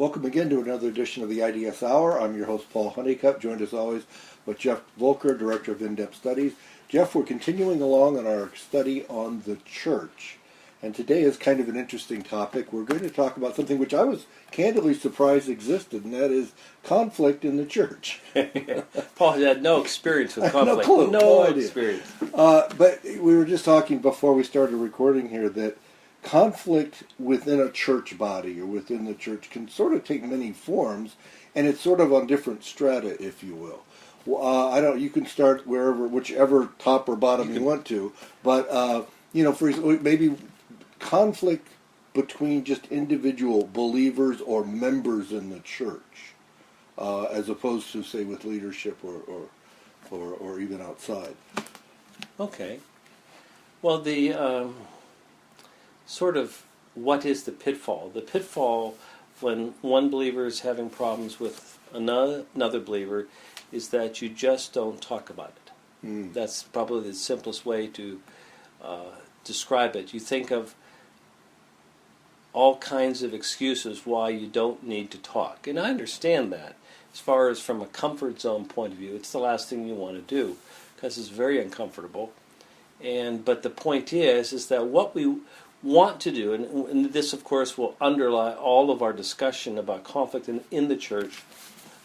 Welcome again to another edition of the IDS Hour. I'm your host, Paul Honeycutt, joined as always with Geoff Volker, Director of In-Depth Studies. Geoff, we're continuing along on our study on the church. And today is kind of an interesting topic. We're going to talk about something which I was candidly surprised existed, and that is conflict in the church. Paul had no experience with conflict. No clue. No idea. Experience. But we were just talking before we started recording here that conflict within a church body or within the church can sort of take many forms, and it's sort of on different strata, if you will. You can start whichever top or bottom you want to, but for example, maybe conflict between just individual believers or members in the church, as opposed to, say, with leadership or even outside. Okay. Well, the sort of what is the pitfall? The pitfall when one believer is having problems with another believer is that you just don't talk about it. That's probably the simplest way to describe it. You think of all kinds of excuses why you don't need to talk. And I understand that. As far as from a comfort zone point of view, it's the last thing you want to do because it's very uncomfortable. But the point is that what we want to do, and this of course will underlie all of our discussion about conflict in the church,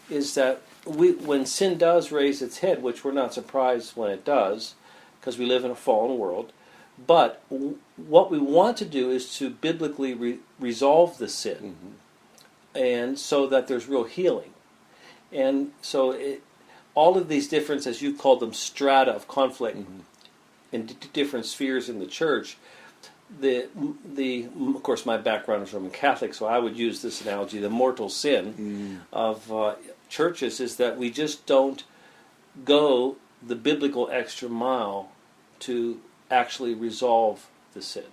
is that when sin does raise its head, which we're not surprised when it does, because we live in a fallen world, but what we want to do is to biblically resolve the sin, and so that there's real healing. And so all of these different, as you called them, strata of conflict in different spheres in the church, of course my background is Roman Catholic, so I would use this analogy, the mortal sin of churches is that we just don't go the biblical extra mile to actually resolve the sin.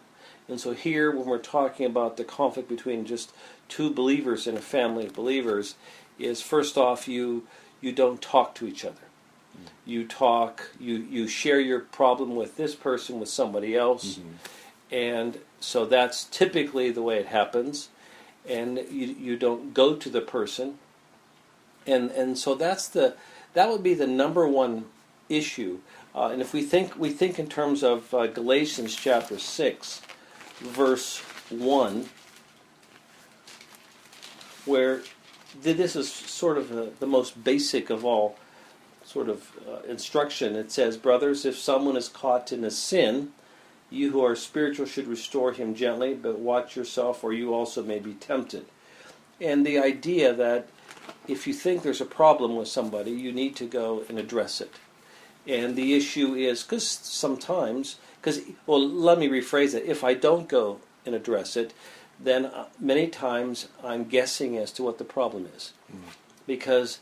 And so here, when we're talking about the conflict between just two believers in a family of believers, is first off, you don't talk to each other. You talk, you share your problem with this person with somebody else, and so that's typically the way it happens, and you don't go to the person, and so that would be the number one issue. And if we think in terms of Galatians chapter 6, verse 1, where this is sort of the most basic of all sort of instruction. It says, "Brothers, if someone is caught in a sin, you who are spiritual should restore him gently, but watch yourself, or you also may be tempted." And the idea that if you think there's a problem with somebody, you need to go and address it. And the issue is, let me rephrase it. If I don't go and address it, then many times I'm guessing as to what the problem is. Because,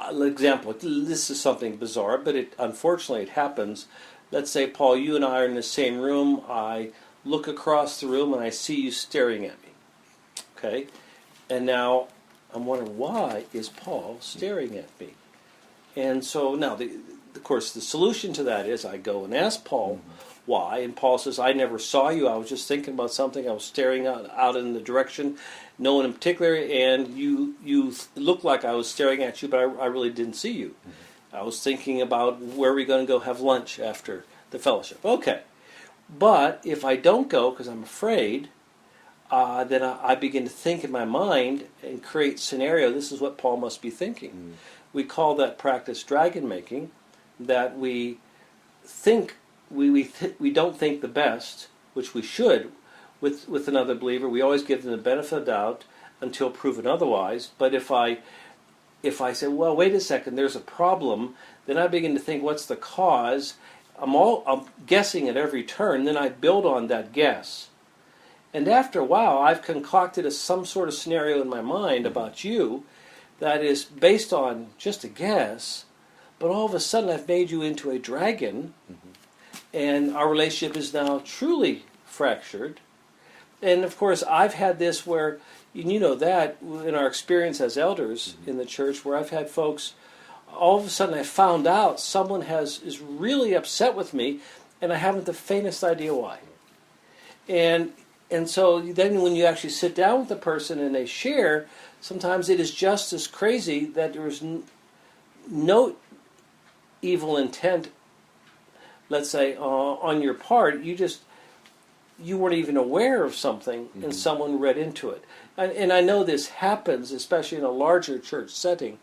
example, this is something bizarre, but unfortunately it happens. Let's say, Paul, you and I are in the same room. I look across the room and I see you staring at me. Okay? And now I'm wondering, why is Paul staring at me? And so now, of course, the solution to that is I go and ask Paul why, and Paul says, "I never saw you. I was just thinking about something. I was staring out in the direction, no one in particular, and you looked like I was staring at you, but I really didn't see you. I was thinking about where we're going to go have lunch after the fellowship." Okay. But if I don't go because I'm afraid, then I begin to think in my mind and create scenario. This is what Paul must be thinking. We call that practice dragon making, that we think we don't think the best, which we should, with another believer. We always give them the benefit of the doubt until proven otherwise. But if I say, well, wait a second, there's a problem, then I begin to think, what's the cause? I'm guessing at every turn, then I build on that guess. And after a while, I've concocted some sort of scenario in my mind about you that is based on just a guess, but all of a sudden I've made you into a dragon, and our relationship is now truly fractured. And of course, I've had this where, you know that, in our experience as elders in the church, where I've had folks, all of a sudden I found out someone is really upset with me, and I haven't the faintest idea why. And And so then when you actually sit down with the person and they share, sometimes it is just as crazy that there is no evil intent, let's say, on your part. You weren't even aware of something, and someone read into it. And I know this happens, especially in a larger church setting,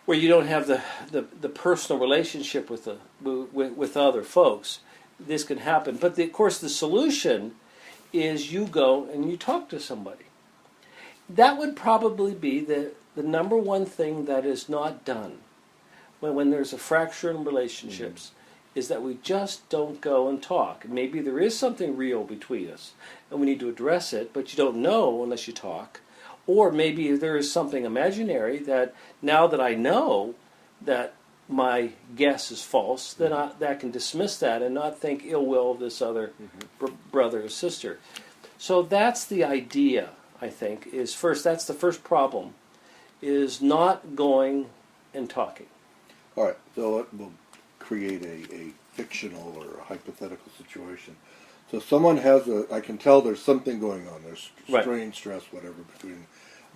where you don't have the personal relationship with other folks. This can happen. But of course the solution is you go and you talk to somebody. That would probably be the number one thing that is not done when there's a fracture in relationships, is that we just don't go and talk. Maybe there is something real between us and we need to address it, but you don't know unless you talk. Or maybe there is something imaginary that now that I know that my guess is false, then I can dismiss that and not think ill will of this other brother or sister. So that's the idea, I think, is first, that's the first problem, is not going and talking. All right, so we'll create a fictional or a hypothetical situation. So someone has I can tell there's something going on. There's strain, stress, whatever, between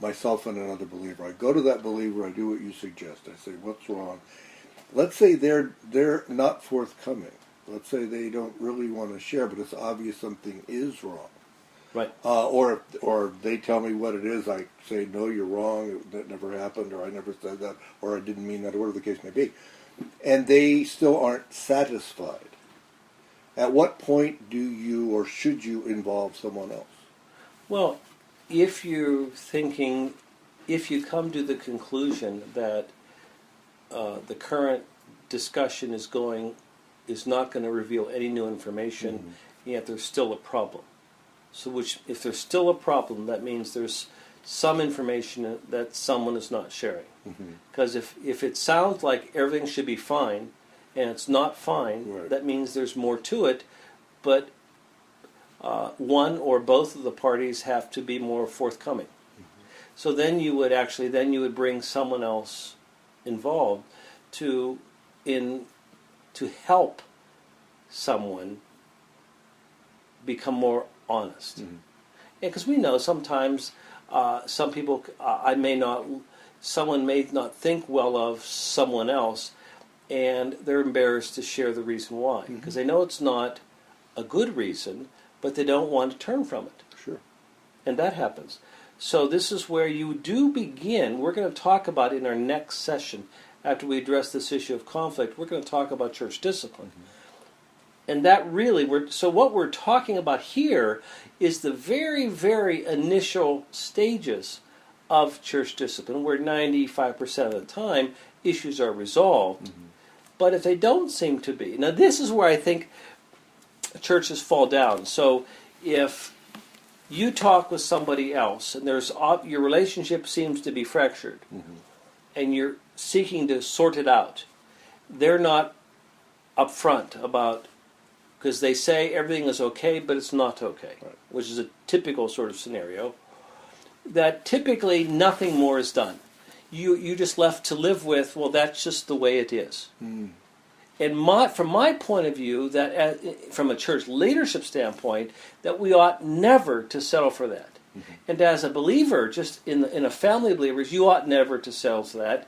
myself and another believer. I go to that believer, I do what you suggest. I say, what's wrong? Let's say they're not forthcoming. Let's say they don't really want to share, but it's obvious something is wrong. Right. Or they tell me what it is. I say, no, you're wrong. That never happened, or I never said that, or I didn't mean that, or whatever the case may be. And they still aren't satisfied. At what point do you or should you involve someone else? Well, if you come to the conclusion that the current discussion is not going to reveal any new information, yet there's still a problem. So if there's still a problem, that means there's some information that someone is not sharing. Because if it sounds like everything should be fine, and it's not fine, that means there's more to it, but one or both of the parties have to be more forthcoming. So then you would bring someone else involved to help someone become more honest. Because we know sometimes some people, someone may not think well of someone else, and they're embarrassed to share the reason why, because they know it's not a good reason, but they don't want to turn from it. Sure. And that happens. So this is where you do begin. We're going to talk about in our next session, after we address this issue of conflict, we're going to talk about church discipline. And that really, what we're talking about here is the very, very initial stages of church discipline, where 95% of the time issues are resolved. But if they don't seem to be, now this is where I think churches fall down. So if you talk with somebody else and your relationship seems to be fractured, and you're seeking to sort it out, they're not upfront about, because they say everything is okay, but it's not okay, which is a typical sort of scenario, that typically nothing more is done. You just left to live with, well, that's just the way it is. And from my point of view, that from a church leadership standpoint, that we ought never to settle for that. And as a believer, just in a family of believers, you ought never to settle for that.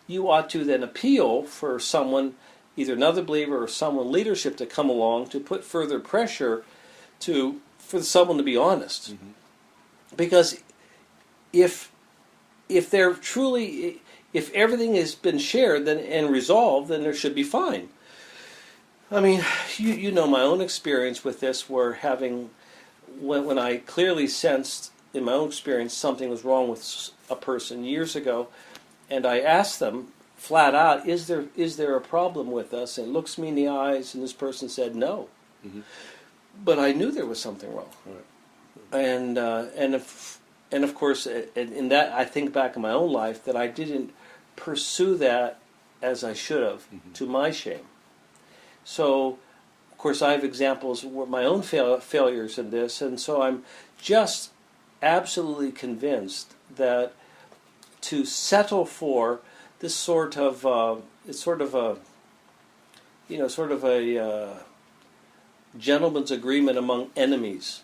You ought to then appeal for someone, either another believer or someone leadership, to come along to put further pressure for someone to be honest. Because if everything has been shared and resolved, then there should be fine. I mean, you know my own experience with this, where when I clearly sensed in my own experience something was wrong with a person years ago, and I asked them flat out, is there a problem with us? And it looks me in the eyes, and this person said no. But I knew there was something wrong. And of course, in that, I think back in my own life that I didn't pursue that as I should have, to my shame. So, of course, I have examples of my own failures in this, and so I'm just absolutely convinced that to settle for this sort of gentleman's agreement among enemies,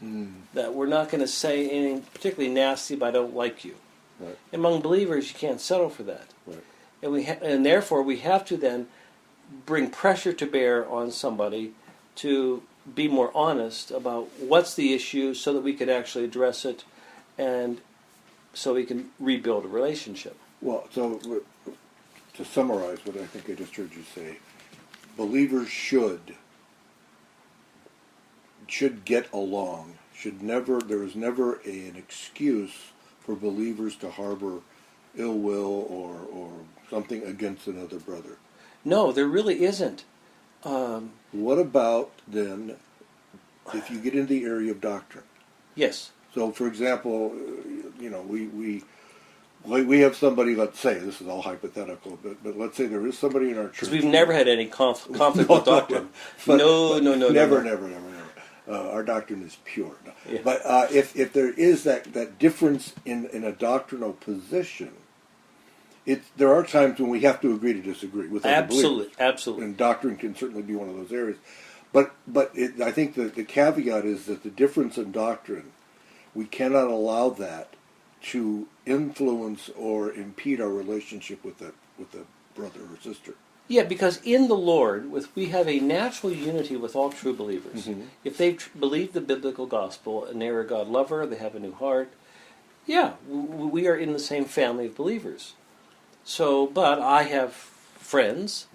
that we're not going to say anything particularly nasty, but I don't like you. Right. Among believers, you can't settle for that. Right. And therefore we have to then bring pressure to bear on somebody to be more honest about what's the issue so that we can actually address it and so we can rebuild a relationship. Well, so to summarize what I think I just heard you say, believers should get along. There is never an excuse for believers to harbor ill will or something against another brother. No, there really isn't. What about then if you get into the area of doctrine? Yes. So, for example, we have somebody. Let's say this is all hypothetical, but let's say there is somebody in our church. Because we've never had any conflict with doctrine. No. Never. Our doctrine is pure. No. Yeah. But if there is that difference in a doctrinal position, there are times when we have to agree to disagree with other believers. Absolutely. And doctrine can certainly be one of those areas. But I think the caveat is that the difference in doctrine, we cannot allow that to influence or impede our relationship with a brother or sister. Yeah, because in the Lord, we have a natural unity with all true believers. Mm-hmm. If they believe the biblical gospel and they're a God lover, they have a new heart, yeah, we are in the same family of believers. So, but I have friends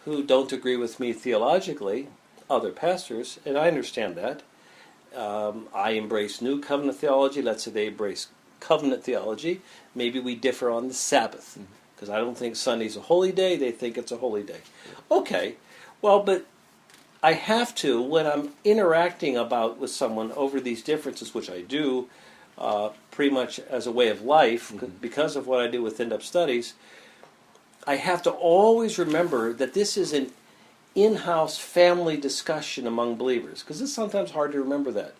who don't agree with me theologically, other pastors, and I understand that. I embrace New Covenant theology. Let's say they embrace covenant theology. Maybe we differ on the Sabbath, because I don't think Sunday's a holy day. They think it's a holy day. Okay, well, but I have to, when I'm interacting with someone over these differences, which I do pretty much as a way of life, because of what I do with in-depth studies, I have to always remember that this is an in-house family discussion among believers, because it's sometimes hard to remember that.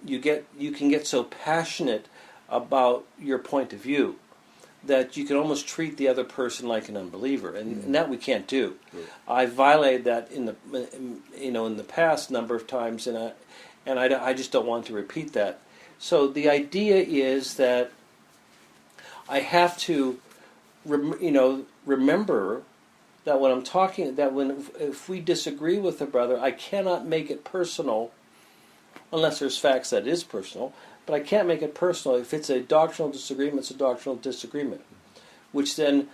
You can get so passionate about your point of view that you can almost treat the other person like an unbeliever, and that we can't do. Right. I violated that in the past number of times, and I just don't want to repeat that. So the idea is that I have to remember that when I'm talking, if we disagree with a brother, I cannot make it personal, unless there's facts that it is personal, but I can't make it personal. If it's a doctrinal disagreement, it's a doctrinal disagreement, which then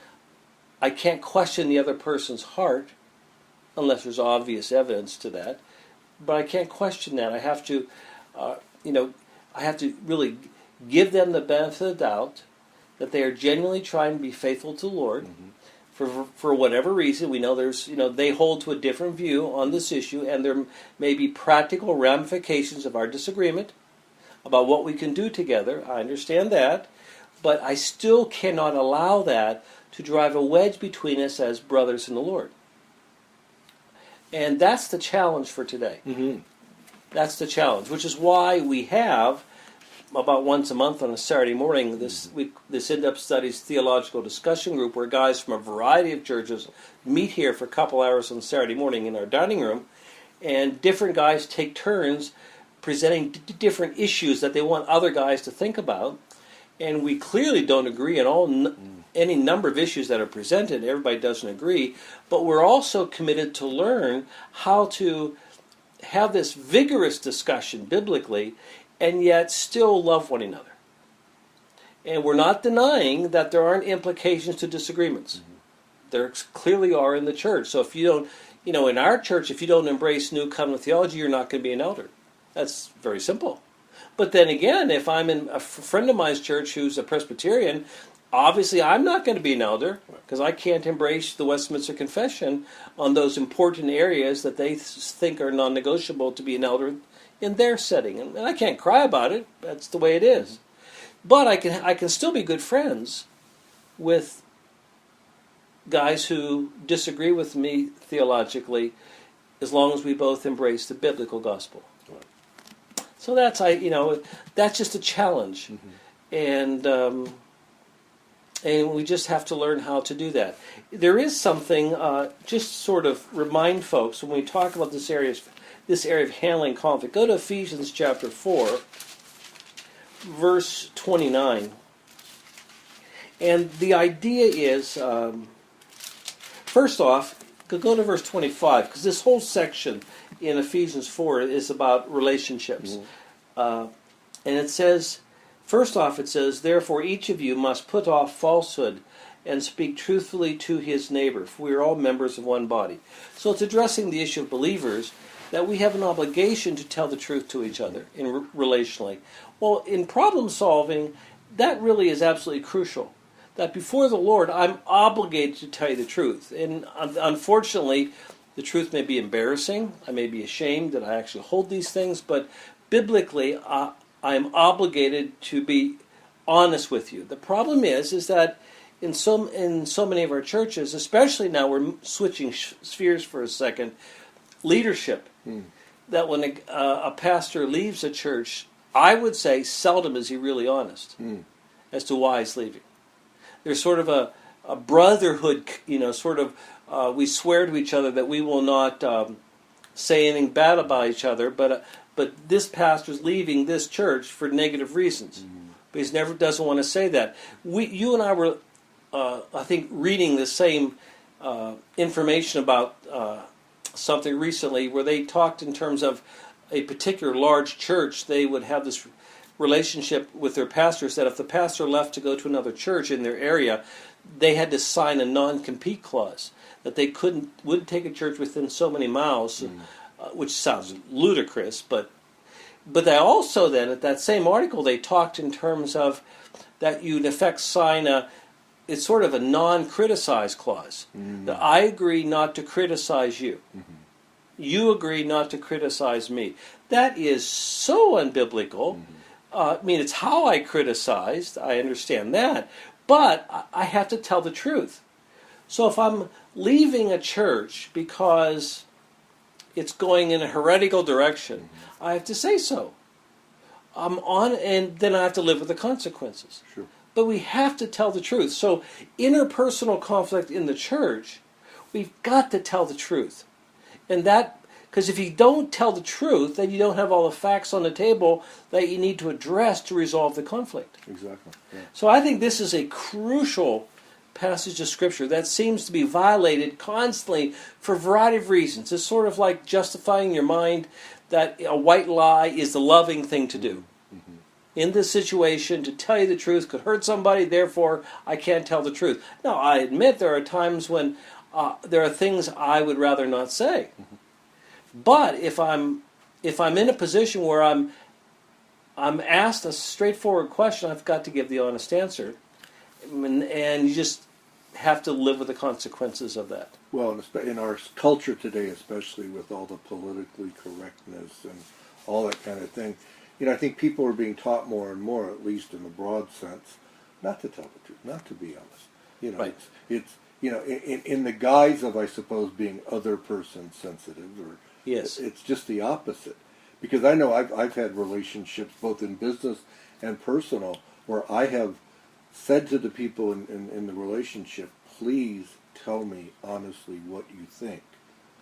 I can't question the other person's heart, unless there's obvious evidence to that, but I can't question that. I have to, I have to really give them the benefit of the doubt that they are genuinely trying to be faithful to the Lord. For whatever reason, we know they hold to a different view on this issue, and there may be practical ramifications of our disagreement about what we can do together. I understand that, but I still cannot allow that to drive a wedge between us as brothers in the Lord. And that's the challenge for today. That's the challenge, which is why we have about once a month on a Saturday morning, this in-depth studies theological discussion group where guys from a variety of churches meet here for a couple hours on Saturday morning in our dining room, and different guys take turns presenting different issues that they want other guys to think about, and we clearly don't agree on any number of issues that are presented. Everybody doesn't agree, but we're also committed to learn how to have this vigorous discussion biblically and yet still love one another. And we're not denying that there aren't implications to disagreements. There clearly are in the church. So if you don't, in our church, if you don't embrace New Covenant theology, you're not going to be an elder. That's very simple. But then again, if I'm in a friend of mine's church who's a Presbyterian, obviously I'm not going to be an elder because I can't embrace the Westminster Confession on those important areas that they think are non-negotiable to be an elder in their setting. And I can't cry about it. That's the way it is. But I can still be good friends with guys who disagree with me theologically, as long as we both embrace the biblical gospel. Right. So that's just a challenge, and we just have to learn how to do that. There is something, just sort of remind folks when we talk about this area of this area of handling conflict. Go to Ephesians chapter 4, verse 29. And the idea is, first off, go to verse 25, because this whole section in Ephesians 4 is about relationships. And it says, first off, it says, therefore each of you must put off falsehood and speak truthfully to his neighbor, for we are all members of one body. So it's addressing the issue of believers, that we have an obligation to tell the truth to each other relationally. Well, in problem solving, that really is absolutely crucial. That before the Lord, I'm obligated to tell you the truth. And unfortunately, the truth may be embarrassing. I may be ashamed that I actually hold these things, but biblically, I'm obligated to be honest with you. The problem is that in so many of our churches, especially now, we're switching spheres for a second, leadership. That when a pastor leaves a church, I would say seldom is he really honest as to why he's leaving. There's sort of a brotherhood, we swear to each other that we will not say anything bad about each other, but this pastor's leaving this church for negative reasons. But he never doesn't want to say that. You and I were, I think, reading the same information about something recently where they talked in terms of a particular large church. They would have this relationship with their pastors that if the pastor left to go to another church in their area, they had to sign a non-compete clause that they wouldn't take a church within so many miles, which sounds ludicrous, but they also then, at that same article, they talked in terms of that you in effect sign it's sort of a non-criticize clause. That I agree not to criticize you. You agree not to criticize me. That is so unbiblical. I mean, it's how I criticized. I understand that. But I have to tell the truth. So if I'm leaving a church because it's going in a heretical direction, I have to say so. And then I have to live with the consequences. Sure. But we have to tell the truth. So interpersonal conflict in the church, we've got to tell the truth. And that, because if you don't tell the truth, then you don't have all the facts on the table that you need to address to resolve the conflict. Exactly. Yeah. So I think this is a crucial passage of Scripture that seems to be violated constantly for a variety of reasons. It's sort of like justifying your mind that a white lie is the loving thing to do. In this situation, to tell you the truth could hurt somebody, therefore I can't tell the truth. Now, I admit there are times when there are things I would rather not say. But if I'm in a position where I'm asked a straightforward question, I've got to give the honest answer. And you just have to live with the consequences of that. Well, in our culture today, especially with all the politically correctness and all that kind of thing, I think people are being taught more and more, at least in the broad sense, not to tell the truth, not to be honest. Right. It's in the guise of, I suppose, being other person sensitive, or Yes. it's just the opposite. Because I know I've had relationships both in business and personal where I have said to the people in the relationship, please tell me honestly what you think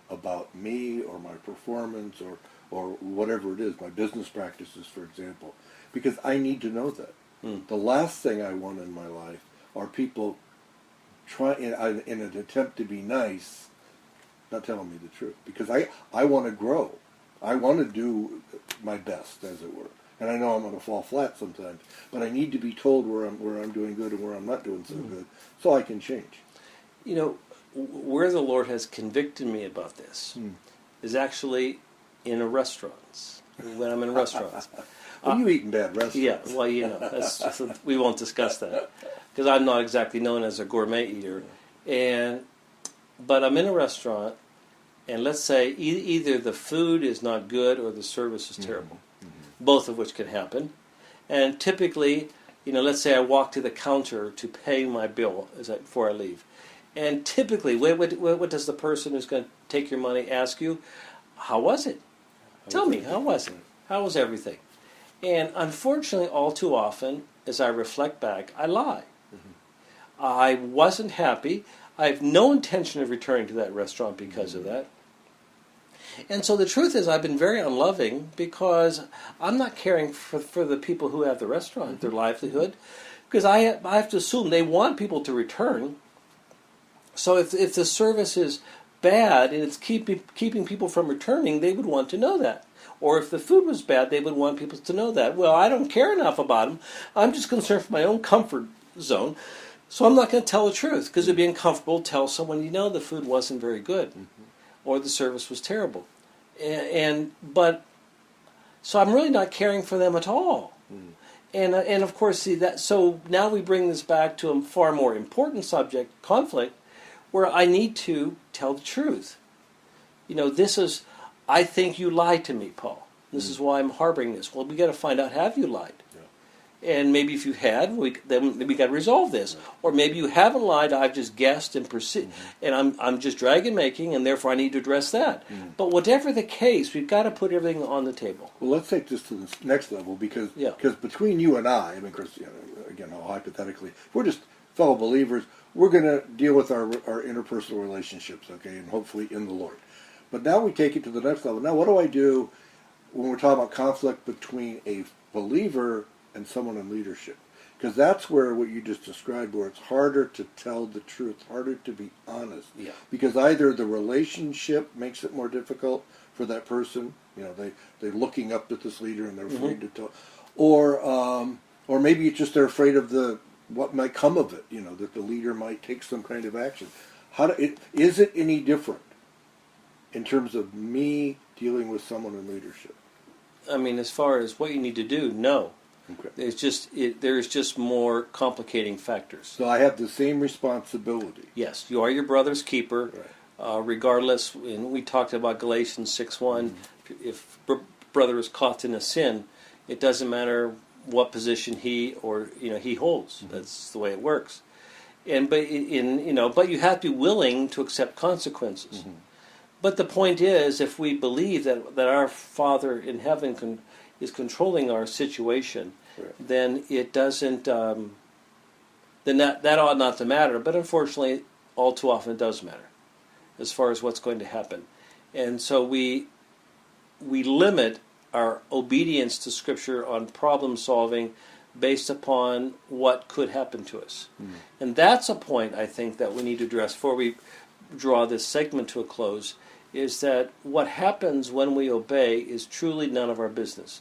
about me or my performance or whatever it is, my business practices, for example, because I need to know that. The last thing I want in my life are people trying, in an attempt to be nice, not telling me the truth, because I want to grow. I want to do my best, as it were. And I know I'm going to fall flat sometimes, but I need to be told where I'm doing good and where I'm not doing so good, so I can change. Where the Lord has convicted me about this is actually in restaurants. When I'm in restaurants. Well, you eat in bad restaurants. Yeah, well, we won't discuss that because I'm not exactly known as a gourmet eater. But I'm in a restaurant, and let's say either the food is not good or the service is terrible, both of which can happen. And typically, let's say I walk to the counter to pay my bill before I leave. And typically, what does the person who's going to take your money ask you? How was it? Tell me, how was it? How was everything? And unfortunately, all too often, as I reflect back, I lie. I wasn't happy. I have no intention of returning to that restaurant because of that. And so the truth is, I've been very unloving because I'm not caring for the people who have the restaurant, their livelihood, because I have to assume they want people to return. So if the service is bad and it's keeping people from returning, they would want to know that. Or if the food was bad, they would want people to know that. Well, I don't care enough about them. I'm just concerned for my own comfort zone. So I'm not going to tell the truth because it'd be uncomfortable to tell someone, the food wasn't very good or the service was terrible. But so I'm really not caring for them at all. And of course, see that. So now we bring this back to a far more important subject, conflict, where I need to tell the truth. This is, I think you lied to me, Paul. This is why I'm harboring this. Well, we got to find out, have you lied? And maybe if you had, then we got to resolve this. Or maybe you haven't lied, I've just guessed and and I'm just making, and therefore I need to address that. But whatever the case, we've got to put everything on the table. Well, let's take this to the next level, because between you and I mean, of course, again, all hypothetically, if we're just fellow believers, we're going to deal with our interpersonal relationships, okay, and hopefully in the Lord. But now we take it to the next level. Now, what do I do when we're talking about conflict between a believer and someone in leadership? Because that's where what you just described, where it's harder to tell the truth, harder to be honest. Yeah. Because either the relationship makes it more difficult for that person, they're looking up to this leader and they're afraid to tell, or maybe it's just they're afraid of what might come of it, that the leader might take some kind of action. Is it any different in terms of me dealing with someone in leadership? I mean, as far as what you need to do, no. Okay. There's just more complicating factors. So I have the same responsibility. Yes, you are your brother's keeper, regardless. And we talked about Galatians 6:1. If brother is caught in a sin, it doesn't matter what position he holds. That's the way it works. But you have to be willing to accept consequences. But the point is, if we believe that our Father in heaven is controlling our situation, then it doesn't. Then that ought not to matter. But unfortunately, all too often it does matter, as far as what's going to happen. And so we limit our obedience to Scripture on problem solving based upon what could happen to us. And that's a point I think that we need to address before we draw this segment to a close, is that what happens when we obey is truly none of our business.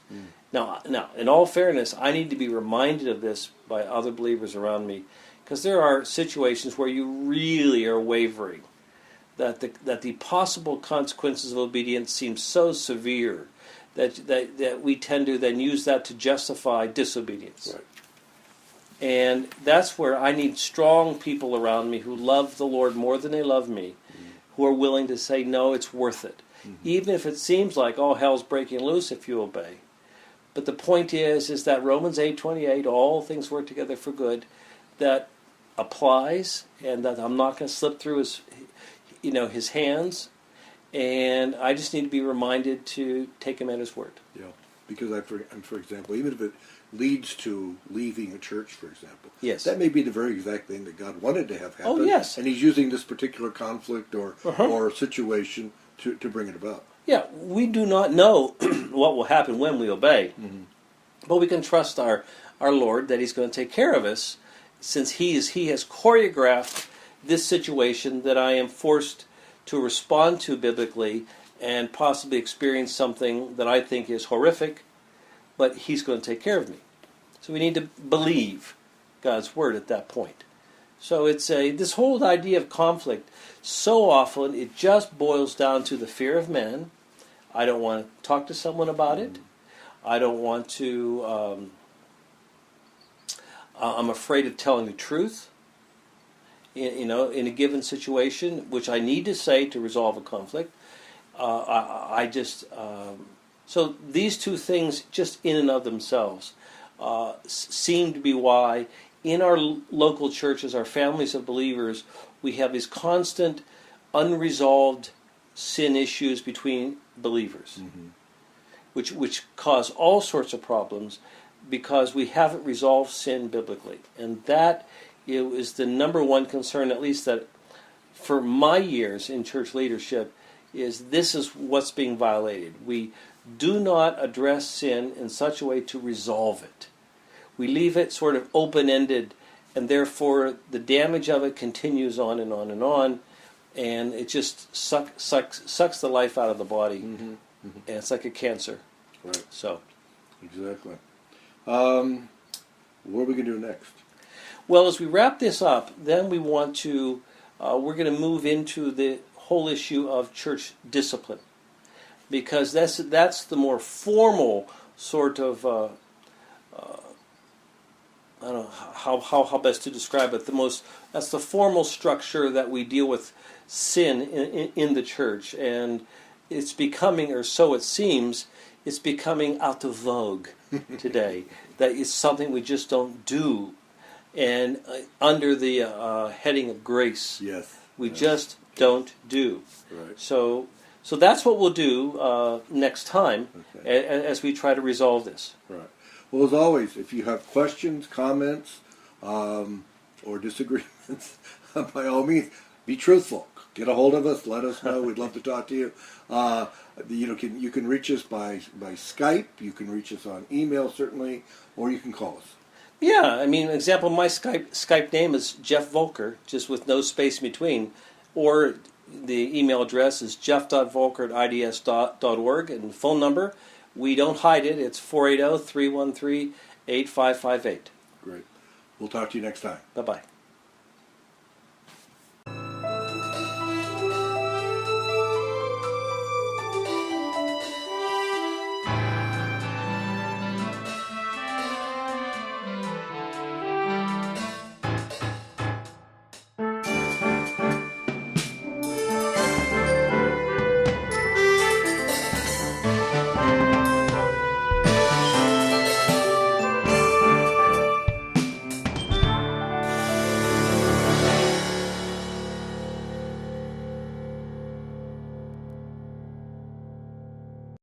Now, in all fairness, I need to be reminded of this by other believers around me, because there are situations where you really are wavering, that the possible consequences of obedience seem so severe that we tend to then use that to justify disobedience. Right. And that's where I need strong people around me who love the Lord more than they love me, who are willing to say, no, it's worth it. Even if it seems like, hell's breaking loose if you obey. But the point is that Romans 8:28, all things work together for good, that applies, and that I'm not going to slip through his hands, and I just need to be reminded to take him at his word. Yeah, because for example, even if it leads to leaving a church, for example, yes, that may be the very exact thing that God wanted to have happen. Oh, yes. And he's using this particular conflict or situation to bring it about. Yeah, we do not know what will happen when we obey, but we can trust our Lord that he's going to take care of us, since he has choreographed this situation that I am forced to respond to biblically and possibly experience something that I think is horrific, but he's going to take care of me. So we need to believe God's word at that point. So it's this whole idea of conflict, so often it just boils down to the fear of man. I don't want to talk to someone about it. I don't want to, I'm afraid of telling the truth, in a given situation, which I need to say to resolve a conflict. So these two things, just in and of themselves, seem to be why in our local churches, our families of believers, we have these constant, unresolved sin issues between believers, which cause all sorts of problems because we haven't resolved sin biblically. And that is the number one concern, at least that for my years in church leadership, is this is what's being violated. We do not address sin in such a way to resolve it. We leave it sort of open-ended, and therefore the damage of it continues on and on and on, and it just sucks the life out of the body, and it's like a cancer. Right. So, exactly. What are we going to do next? well, as we wrap this up, then we want to, we're going to move into the whole issue of church discipline, because that's the more formal sort of, I don't know how best to describe it. That's the formal structure that we deal with sin in the church, and it's becoming, or so it seems, it's becoming out of vogue today. That it's something we just don't do, and under the heading of grace, Yes. we just don't do. Right. So that's what we'll do next time, as we try to resolve this. Right. Well, as always, if you have questions, comments, or disagreements, by all means, be truthful. Get a hold of us. Let us know. We'd love to talk to you. You can reach us by Skype. You can reach us on email, certainly, or you can call us. Yeah, I mean, example, my Skype name is Geoff Volker, just with no space in between, or the email address is jeff.volker@ids.org, and the phone number, we don't hide it, it's 480-313-8558. Great. We'll talk to you next time. Bye-bye.